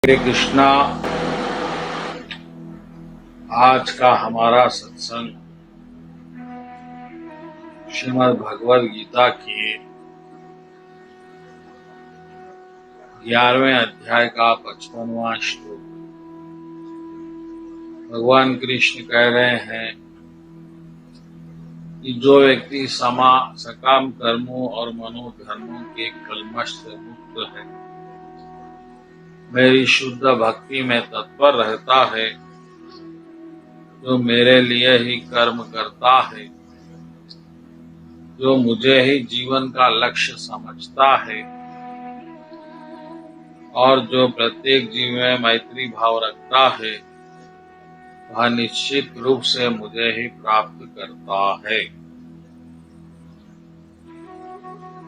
हरे कृष्णा। आज का हमारा सत्संग श्रीमद् भगवद गीता के 11वें अध्याय का 55वां श्लोक। भगवान कृष्ण कह रहे हैं कि जो व्यक्ति सकाम कर्मों और मनोधर्मों के कल्मश से मुक्त है, मेरी शुद्ध भक्ति में तत्पर रहता है, जो मेरे लिए ही कर्म करता है, जो मुझे ही जीवन का लक्ष्य समझता है और जो प्रत्येक जीव में मैत्री भाव रखता है, वह निश्चित रूप से मुझे ही प्राप्त करता है।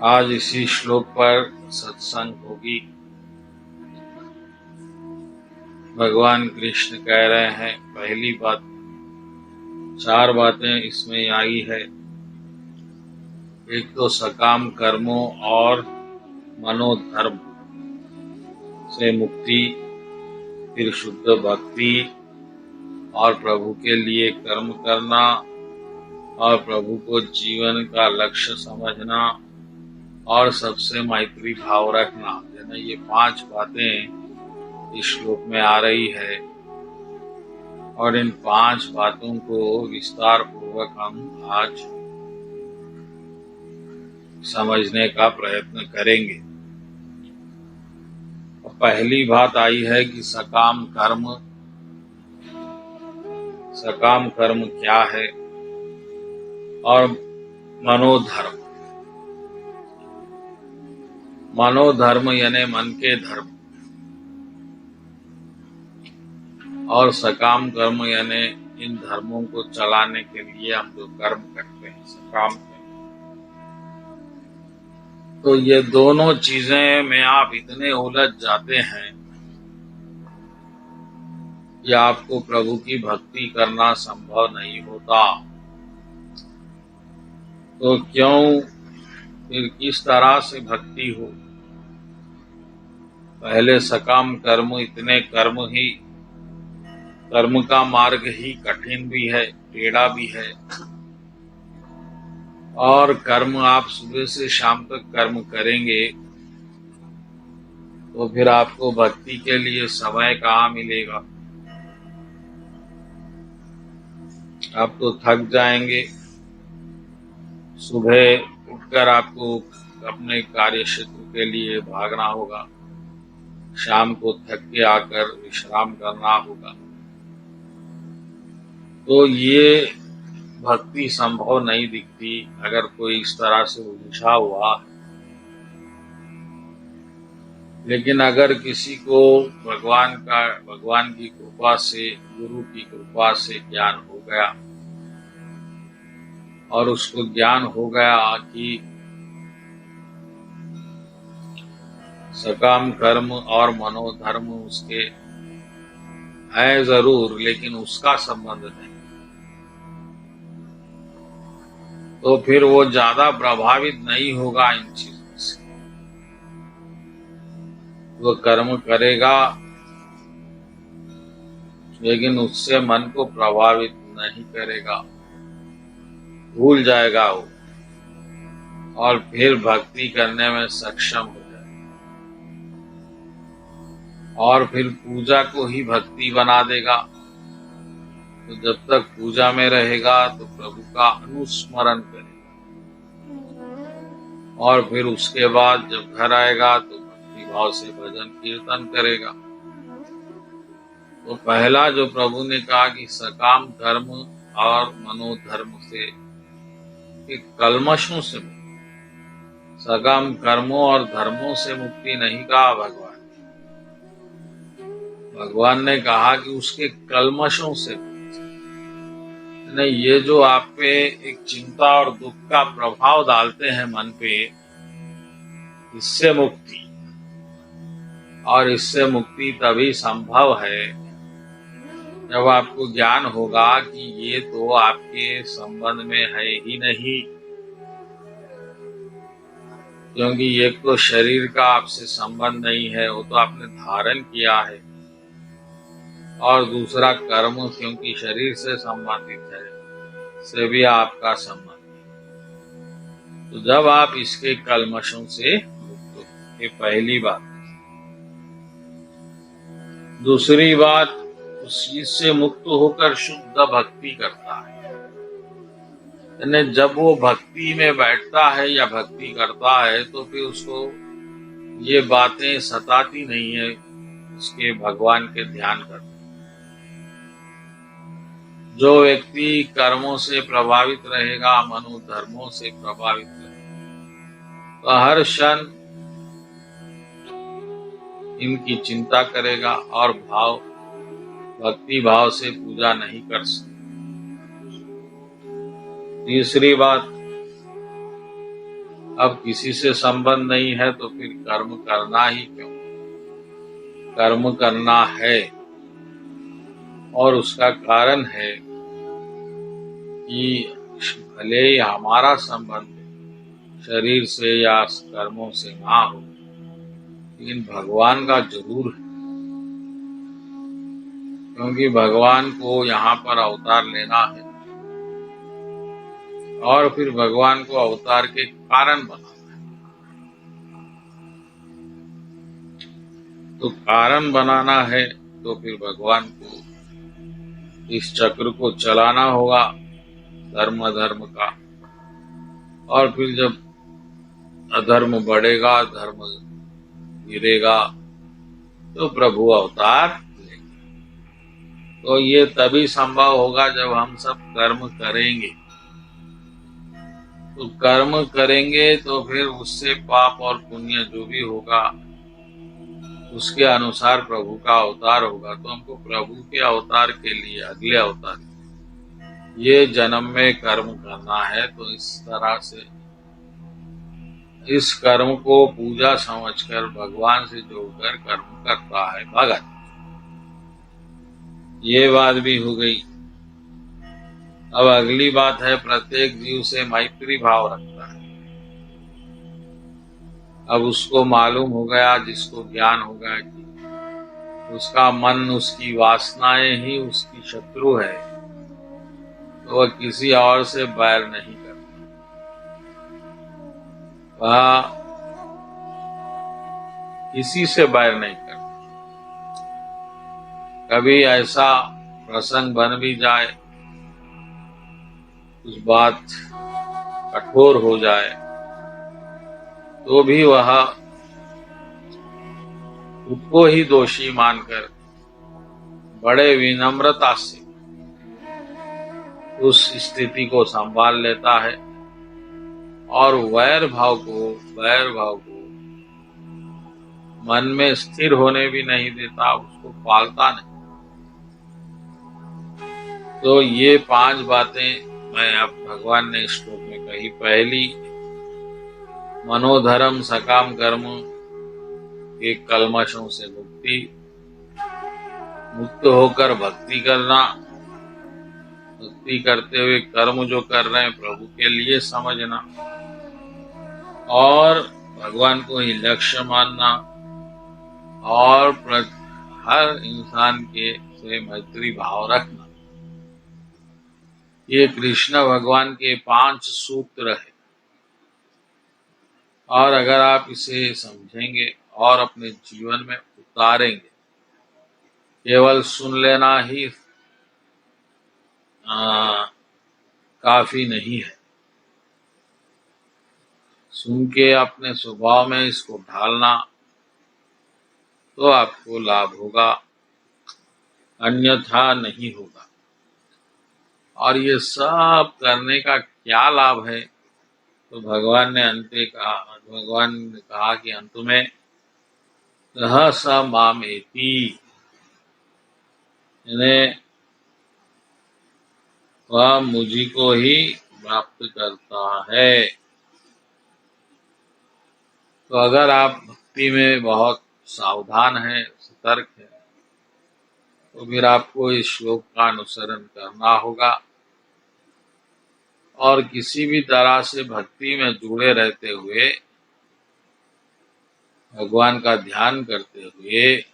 आज इसी श्लोक पर सत्संग होगी। भगवान कृष्ण कह रहे हैं, पहली बात, 4 बातें इसमें आई है। एक तो सकाम कर्मों और मनोधर्म से मुक्ति, फिर शुद्ध भक्ति और प्रभु के लिए कर्म करना और प्रभु को जीवन का लक्ष्य समझना और सबसे मैत्री भाव रखना। यानी ये 5 बातें इस श्लोक में आ रही है और इन 5 बातों को विस्तार पूर्वक हम आज समझने का प्रयत्न करेंगे। पहली बात आई है कि सकाम कर्म क्या है और मनोधर्म यानी मन के धर्म, और सकाम कर्म यानी इन धर्मों को चलाने के लिए हम जो कर्म करते हैं सकाम कर्म। तो ये दोनों चीजें में आप इतने उलझ जाते हैं कि आपको प्रभु की भक्ति करना संभव नहीं होता। तो क्यों, फिर किस तरह से भक्ति हो? पहले सकाम कर्म, इतने कर्म का मार्ग ही कठिन भी है, टेढ़ा भी है, और कर्म आप सुबह से शाम तक कर्म करेंगे तो फिर आपको भक्ति के लिए समय कहाँ मिलेगा? आप तो थक जाएंगे। सुबह उठकर आपको अपने कार्य क्षेत्र के लिए भागना होगा, शाम को थक के आकर विश्राम करना होगा। तो ये भक्ति संभव नहीं दिखती अगर कोई इस तरह से उलझा हुआ है। लेकिन अगर किसी को भगवान की कृपा से, गुरु की कृपा से ज्ञान हो गया और उसको ज्ञान हो गया कि सकाम कर्म और मनोधर्म उसके है जरूर, लेकिन उसका संबंध नहीं, तो फिर वो ज्यादा प्रभावित नहीं होगा इन चीजों से। वो कर्म करेगा लेकिन उससे मन को प्रभावित नहीं करेगा, भूल जाएगा वो और फिर भक्ति करने में सक्षम हो जाएगा और फिर पूजा को ही भक्ति बना देगा। तो जब तक पूजा में रहेगा तो प्रभु का अनुस्मरण करेगा और फिर उसके बाद जब घर आएगा तो भक्ति भाव से भजन कीर्तन करेगा। तो पहला जो प्रभु ने कहा कि सकाम कर्म और मनोधर्म से, कल्मशों से मुक्ति, सकाम कर्मों और धर्मों से मुक्ति नहीं कहा भगवान ने कहा कि उसके कल्मशों से नहीं, ये जो आप पे एक चिंता और दुख का प्रभाव डालते हैं मन पे, इससे मुक्ति। और इससे मुक्ति तभी संभव है जब आपको ज्ञान होगा कि ये तो आपके संबंध में है ही नहीं, क्योंकि एक तो शरीर का आपसे संबंध नहीं है, वो तो आपने धारण किया है, और दूसरा कर्म क्योंकि शरीर से संबंधित है, से भी आपका संबंध। तो जब आप इसके कल्मशों से मुक्त हो, ये पहली बात। दूसरी बात, उस चीज से मुक्त होकर शुद्ध भक्ति करता है। यानी जब वो भक्ति में बैठता है या भक्ति करता है तो फिर उसको ये बातें सताती नहीं है, उसके भगवान के ध्यान करते। जो व्यक्ति कर्मों से प्रभावित रहेगा, मनोधर्मों से प्रभावित रहेगा, तो हर क्षण इनकी चिंता करेगा और भक्ति भाव से पूजा नहीं कर सकता। तीसरी बात, अब किसी से संबंध नहीं है तो फिर कर्म करना ही क्यों? कर्म करना है और उसका कारण है कि भले ही हमारा संबंध शरीर से या कर्मों से ना हो, लेकिन भगवान का जरूर है, क्योंकि भगवान को यहाँ पर अवतार लेना है और फिर भगवान को अवतार के कारण बनाना है। तो कारण बनाना है तो फिर भगवान को इस चक्र को चलाना होगा, धर्म अधर्म का, और फिर जब अधर्म बढ़ेगा, धर्म गिरेगा, तो प्रभु अवतार लेंगे। तो ये तभी संभव होगा जब हम सब कर्म करेंगे। तो कर्म करेंगे तो फिर उससे पाप और पुण्य जो भी होगा उसके अनुसार प्रभु का अवतार होगा। तो हमको प्रभु के अवतार के लिए, अगले अवतार, ये जन्म में कर्म करना है। तो इस तरह से इस कर्म को पूजा समझकर भगवान से जोड़कर कर्म करता है भगत। ये बात भी हो गई। अब अगली बात है, प्रत्येक जीव से मैत्री भाव रखता है। अब उसको मालूम हो गया, जिसको ज्ञान हो गया कि उसका मन, उसकी वासनाएं ही उसकी शत्रु है, तो वह किसी और से बैर नहीं करता। वह किसी से बैर नहीं करता। कभी ऐसा प्रसंग बन भी जाए, उस बात कठोर हो जाए, तो भी वह खुद को ही दोषी मानकर बड़े विनम्रता से उस स्थिति को संभाल लेता है और वैर भाव को मन में स्थिर होने भी नहीं देता, उसको पालता नहीं। तो ये 5 बातें मैं अब भगवान ने श्लोक में कही। पहली, मनोधर्म सकाम कर्म के कल्मशों से मुक्त होकर भक्ति करना, भक्ति करते हुए कर्म जो कर रहे हैं प्रभु के लिए समझना, और भगवान को ही लक्ष्य मानना, और हर इंसान के से मैत्री भाव रखना। ये कृष्ण भगवान के 5 सूत्र है, और अगर आप इसे समझेंगे और अपने जीवन में उतारेंगे, केवल सुन लेना ही काफी नहीं है। सुन के अपने स्वभाव में इसको ढालना, तो आपको लाभ होगा, अन्यथा नहीं होगा। और ये सब करने का क्या लाभ है? तो भगवान ने कहा कि अंत में सह स मामेति, यानी वह मुझी को ही प्राप्त करता है। तो अगर आप भक्ति में बहुत सावधान हैं, सतर्क हैं, तो फिर आपको इस श्लोक का अनुसरण करना होगा, और किसी भी तरह से भक्ति में जुड़े रहते हुए भगवान का ध्यान करते हुए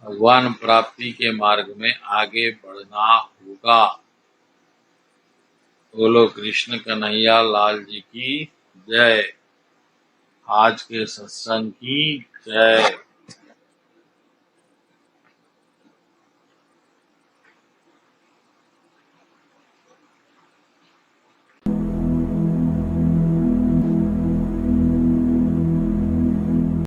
भगवान प्राप्ति के मार्ग में आगे बढ़ना होगा। बोलो कृष्ण कन्हैया लाल जी की जय। आज के सत्संग की जय।